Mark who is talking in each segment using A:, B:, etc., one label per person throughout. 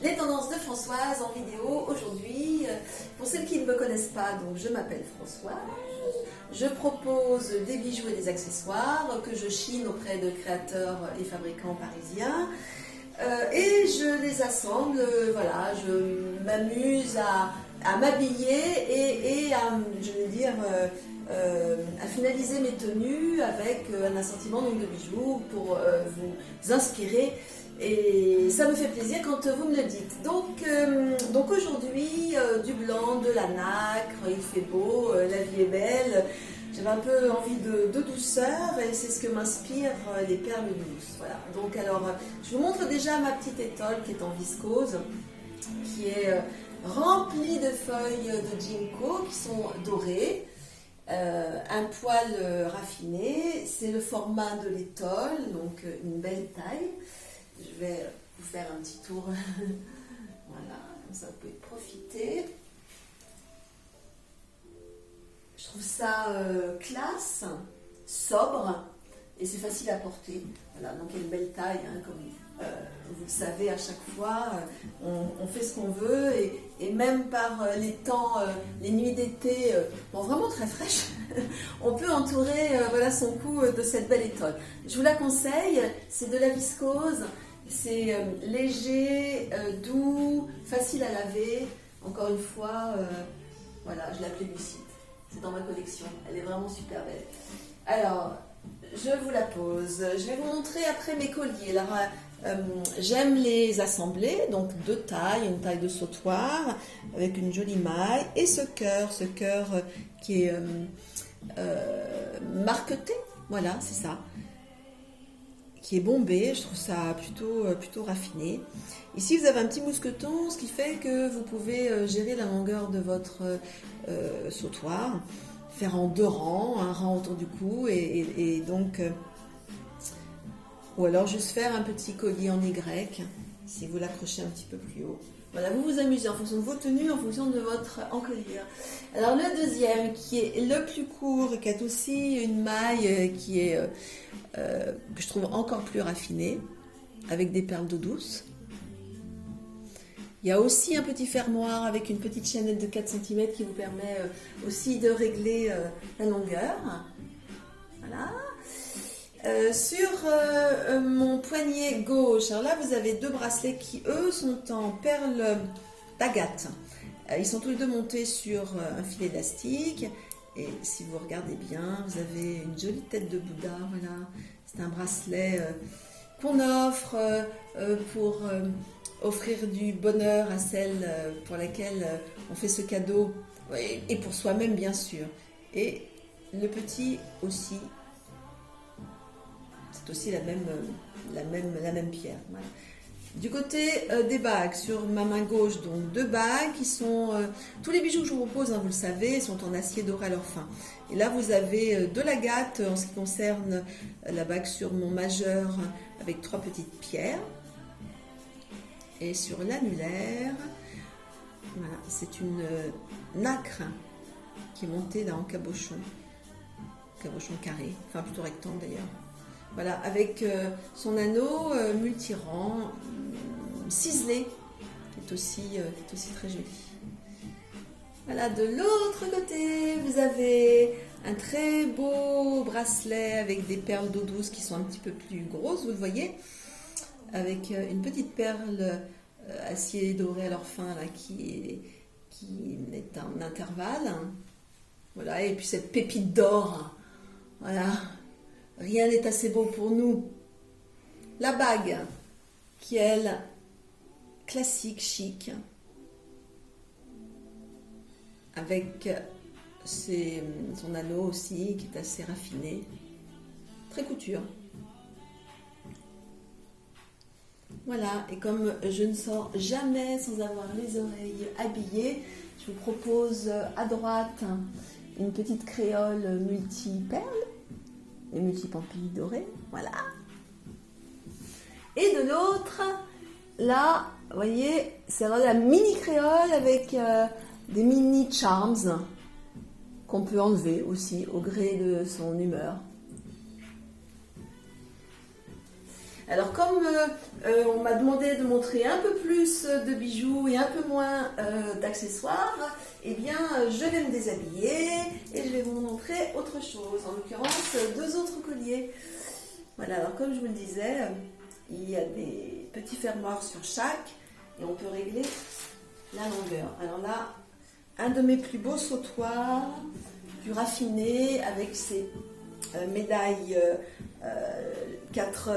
A: Les tendances de Françoise en vidéo aujourd'hui. Pour celles qui ne me connaissent pas, donc je m'appelle Françoise. Je propose des bijoux et des accessoires que je chine auprès de créateurs et fabricants parisiens. Et je les assemble, voilà, je m'amuse à m'habiller et à, je vais dire, à finaliser mes tenues avec un assortiment donc de bijoux pour vous inspirer. Et ça me fait plaisir quand vous me le dites. Donc aujourd'hui, du blanc, de la nacre, il fait beau, la vie est belle. J'avais un peu envie de douceur et c'est ce que m'inspirent les perles douces. Voilà. Donc alors, je vous montre déjà ma petite étole qui est en viscose, qui est remplie de feuilles de ginkgo qui sont dorées. Un poil raffiné, c'est le format de l'étole, donc une belle taille. Je vais vous faire un petit tour. Voilà, comme ça vous pouvez profiter. Je trouve ça classe, sobre et c'est facile à porter. Voilà, donc il y a une belle taille, hein, comme vous le savez à chaque fois, on fait ce qu'on veut et même par les temps, les nuits d'été, bon, vraiment très fraîches, on peut entourer voilà, son cou de cette belle étole. Je vous la conseille, c'est de la viscose, c'est léger, doux, facile à laver. Encore une fois, voilà, je la plébiscite. C'est dans ma collection, elle est vraiment super belle. Alors, je vous la pose. Je vais vous montrer après mes colliers. Alors, j'aime les assembler, donc deux tailles, une taille de sautoir avec une jolie maille et ce cœur qui est marqueté, voilà, c'est ça, qui est bombé. Je trouve ça plutôt raffiné. Ici, vous avez un petit mousqueton, ce qui fait que vous pouvez gérer la longueur de votre sautoir, faire en deux rangs, un rang autour du cou et donc ou alors juste faire un petit collier en Y si vous l'accrochez un petit peu plus haut. Voilà, vous vous amusez en fonction de vos tenues, en fonction de votre encolure. Alors le deuxième qui est le plus court, qui a aussi une maille qui est que je trouve encore plus raffinée, avec des perles d'eau douce. Il y a aussi un petit fermoir avec une petite chaînette de 4 cm qui vous permet aussi de régler la longueur. Voilà. Sur mon poignet gauche, alors là vous avez deux bracelets qui eux sont en perles d'agate. Ils sont tous les deux montés sur un fil élastique et si vous regardez bien, vous avez une jolie tête de Bouddha. Voilà. C'est un bracelet qu'on offre pour offrir du bonheur à celle pour laquelle on fait ce cadeau et pour soi-même bien sûr. Et le petit aussi, c'est aussi la même pierre. Voilà. Du côté des bagues, sur ma main gauche, donc deux bagues qui sont tous les bijoux que je vous propose, hein, vous le savez, sont en acier doré à leur fin. Et là vous avez de l'agate en ce qui concerne la bague sur mon majeur avec 3 petites pierres. Et sur l'annulaire, voilà, c'est une nacre qui est montée là en cabochon carré, enfin plutôt rectangle d'ailleurs. Voilà, avec son anneau multirang ciselé, qui est aussi très joli. Voilà, de l'autre côté, vous avez un très beau bracelet avec des perles d'eau douce qui sont un petit peu plus grosses, vous le voyez, avec une petite perle acier doré à leur fin là, qui est un intervalle. Voilà, et puis cette pépite d'or. Voilà, rien n'est assez beau pour nous. La bague, qui est elle, classique, chic, avec son anneau aussi, qui est assez raffiné, très couture. Voilà, et comme je ne sors jamais sans avoir les oreilles habillées, je vous propose à droite une petite créole multi-perles et multi-pampilles dorées, voilà. Et de l'autre, là, vous voyez, c'est la mini créole avec des mini charms qu'on peut enlever aussi au gré de son humeur. Alors comme on m'a demandé de montrer un peu plus de bijoux et un peu moins d'accessoires, eh bien je vais me déshabiller et je vais vous montrer autre chose, en l'occurrence 2 autres colliers. Voilà, alors comme je vous le disais, il y a des petits fermoirs sur chaque et on peut régler la longueur. Alors là, un de mes plus beaux sautoirs, du raffiné avec ses médailles 4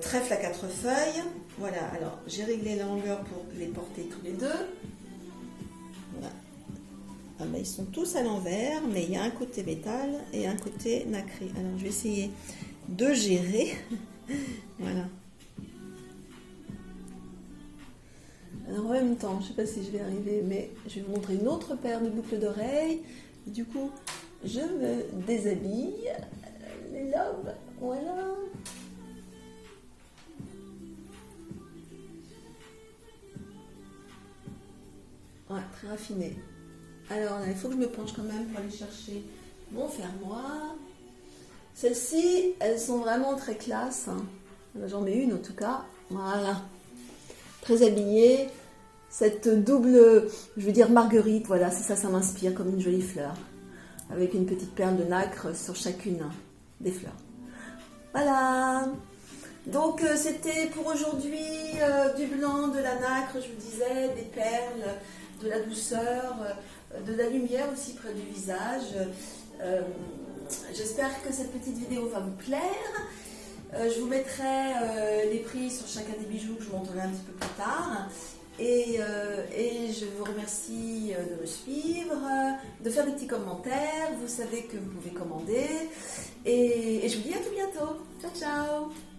A: trèfles à 4 feuilles. Voilà, alors j'ai réglé la longueur pour les porter tous les deux. Voilà. Ah ben, ils sont tous à l'envers, mais il y a un côté métal et un côté nacré. Alors je vais essayer de gérer. Voilà. Alors en même temps, je ne sais pas si je vais arriver, mais je vais vous montrer une autre paire de boucles d'oreilles. Du coup, je me déshabille. Les lobes, voilà. Ouais, très raffiné. Alors là, il faut que je me penche quand même pour aller chercher mon fermoir. Celles-ci, elles sont vraiment très classe. Hein. J'en mets une en tout cas. Voilà. Très habillée. Cette double, je veux dire marguerite, voilà, c'est ça, ça m'inspire comme une jolie fleur. Avec une petite perle de nacre sur chacune des fleurs. Voilà. Donc c'était pour aujourd'hui du blanc, de la nacre, je vous disais, des perles, de la douceur, de la lumière aussi près du visage. J'espère que cette petite vidéo va vous plaire. Je vous mettrai les prix sur chacun des bijoux que je vous montrerai un petit peu plus tard. Et je vous remercie de me suivre, de faire des petits commentaires. Vous savez que vous pouvez commander. Et je vous dis à tout bientôt. Ciao, ciao!